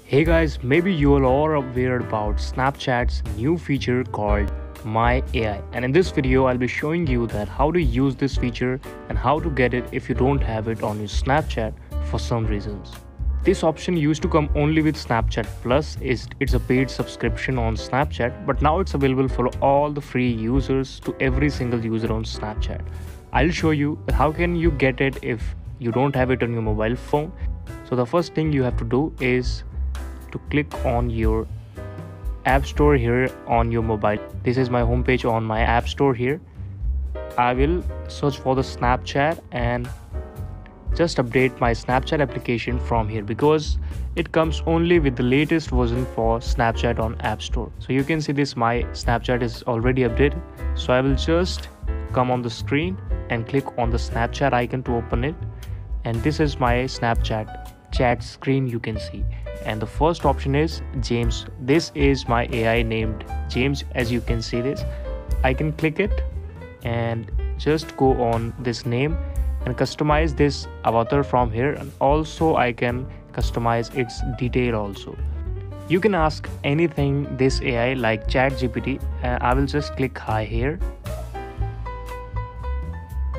Hey guys, maybe you all are aware about Snapchat's new feature called My AI, and in this video I'll be showing you that how to use this feature and how to get it if you don't have it on your Snapchat for some reasons. This option used to come only with Snapchat Plus. It's a paid subscription on Snapchat, but now it's available for all the free users to every single user on Snapchat. I'll show you how can you get it if you don't have it on your mobile phone. So the first thing you have to do is to click on your app store here on your mobile. This is my homepage on my app store here. I will search for the Snapchat and just update my Snapchat application from here because it comes only with the latest version for Snapchat on app store. So you can see this, my Snapchat is already updated. So I will just come on the screen and click on the Snapchat icon to open it, and this is my Snapchat chat screen you can see. And the first option is James. This is my AI named James. As you can see this, I can click it and just go on this name and customize this avatar from here, and also I can customize its detail also. You can ask anything this AI like ChatGPT. I will just click hi here.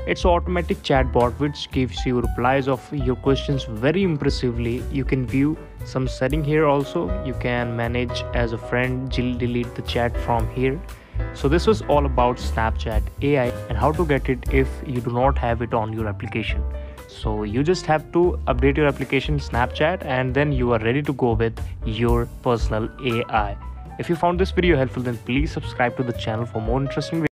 It's an automatic chatbot which gives you replies of your questions very impressively. You can view some setting here also. You can manage as a friend, delete the chat from here. So this was all about Snapchat AI and how to get it if you do not have it on your application. So you just have to update your application Snapchat and then you are ready to go with your personal AI. If you found this video helpful, then please subscribe to the channel for more interesting videos.